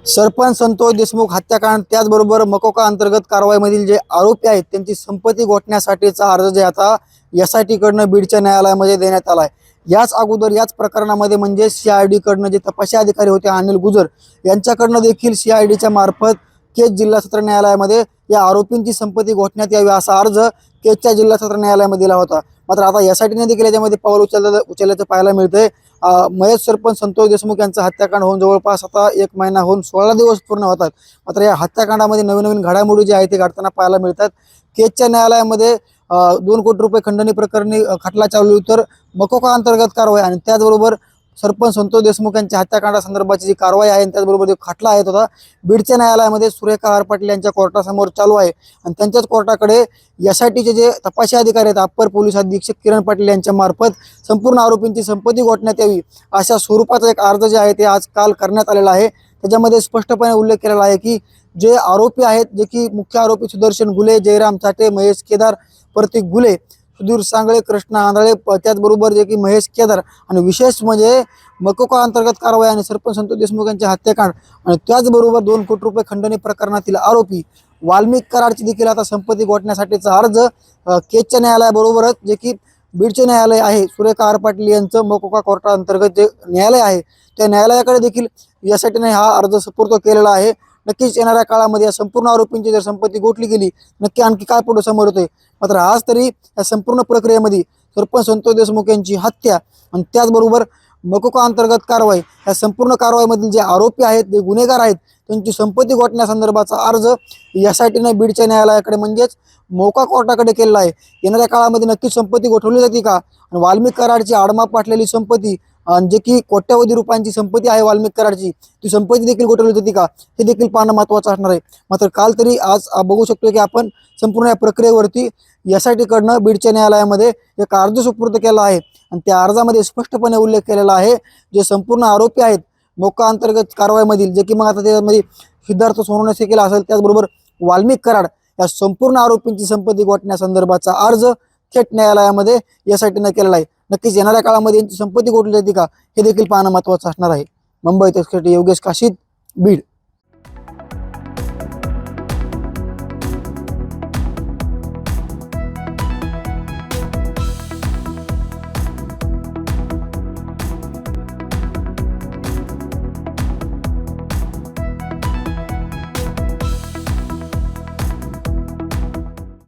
सरपंच संतोष देशमुख हत्याकांड त्याचबरोबर मकोका अंतर्गत कारवाईमधील जे आरोपी आहेत त्यांची संपत्ती गोठण्यासाठीचा अर्ज जे आता SIT कडनं बीडच्या न्यायालयामध्ये देण्यात आला आहे। याच अगोदर याच प्रकरणामध्ये म्हणजे CID कडनं जे तपासी अधिकारी होते अनिल गुजर यांच्याकडनं देखील CIDच्या मार्फत केज जिल्हा सत्र न्यायालयामध्ये या आरोपींची संपत्ती गोठण्यात यावी असा अर्ज केजच्या जिल्हा सत्र न्यायालयामध्ये दिला होता। मात्र आता SITने देखील याच्यामध्ये पाऊल उचलल्याचं पाहायला मिळतंय। मयत सरपंच संतोष देशमुख यांचा हत्याकांड होऊन जवळपास आता 1 महिना होऊन 16 दिवस पूर्ण होतात। मात्र या हत्याकांडामध्ये नवीन नवीन घडामोडी जे आहेत ते घडताना पाहायला मिळतात। केजच्या न्यायालयामध्ये 2 कोटी रुपये खंडणी प्रकरणी खटला चालू तर मकोका अंतर्गत कारवाई आणि त्याचबरोबर सरपंच संतोष देशमुख यांच्या हत्याकांडासंदर्भाची जी कारवाई आहे त्याचबरोबर जो खटला आहे तो बीडच्या न्यायालयामध्ये सुरेखा आर पाटील यांच्या कोर्टासमोर चालू आहे आणि त्यांच्याच कोर्टाकडे SITचे जे तपासी अधिकारी आहेत अप्पर पोलीस अधीक्षक किरण पाटील यांच्या मार्फत संपूर्ण आरोपींची संपत्ती गोठण्यात यावी अशा स्वरूपाचा एक अर्ज जे आहे ते आज काल करण्यात आलेला आहे। त्याच्यामध्ये स्पष्टपणे उल्लेख केलेला आहे की जे आरोपी आहेत जे की मुख्य आरोपी सुदर्शन गुले, जयराम चाटे, महेश केदार, प्रतीक गुले, सुधीर सांगळे, कृष्णा आंधळे, त्याचबरोबर जे की महेश केदार आणि विशेष म्हणजे मकोका अंतर्गत कारवाई आणि सरपंच संतोष देशमुख यांचे हत्याकांड आणि त्याचबरोबर 2 कोटी रुपये खंडणी प्रकरणातील आरोपी वाल्मिक कराडची देखील आता संपत्ती गोठण्यासाठीचा अर्ज केजच्या न्यायालयाबरोबरच जे की बीडचे न्यायालय आहे सुरेखा आर पाटील यांचं मकोका कोर्टाअंतर्गत जे न्यायालय आहे त्या न्यायालयाकडे देखील यासाठीने हा अर्ज सुपूर्द केलेला आहे। नक्कीच येणाऱ्या काळामध्ये या संपूर्ण आरोपींची जर संपत्ती गोठली गेली नक्की आणखी काय पुढे समोर होते। मात्र आज तरी या संपूर्ण प्रक्रियेमध्ये सरपंच संतोष देशमुख यांची हत्या आणि त्याचबरोबर मकोका अंतर्गत कारवाई या संपूर्ण कारवाईमधील जे आरोपी आहेत जे गुन्हेगार आहेत त्यांची संपत्ती गोठण्यासंदर्भाचा अर्ज SITने बीडच्या न्यायालयाकडे म्हणजेच मोका कोर्टाकडे केलेला आहे। येणाऱ्या काळामध्ये नक्कीच संपत्ती गोठवली जाते का आणि वाल्मिक कराडची आडमाप वाटलेली संपत्ती आणि जे की कोट्यवधी रुपयांची संपत्ती आहे वाल्मिक कराडची ती संपत्ती देखील गोठवली जाते का हे देखील पाहणं महत्त्वाचं असणार आहे। मात्र काल तरी आज बघू शकतो की आपण संपूर्ण या प्रक्रियेवरती SIT कडनं बीडच्या न्यायालयामध्ये एक अर्ज सुपूर्द केला आहे आणि त्या अर्जामध्ये स्पष्टपणे उल्लेख केलेला आहे जे संपूर्ण आरोपी आहेत मोका अंतर्गत कारवाईमधील जे की मग आता त्यामध्ये सिद्धार्थ सोनवणे केला असेल त्याचबरोबर वाल्मिक कराड या संपूर्ण आरोपींची संपत्ती गोठण्यासंदर्भाचा अर्ज थेट न्यायालयामध्ये SITने केलेला आहे। नक्कीच येणाऱ्या काळामध्ये यांची संपत्ती गोठली जाते का हे देखील पाहणं महत्त्वाचं असणार आहे। मुंबई तस्करी योगेश काशीद, बीड।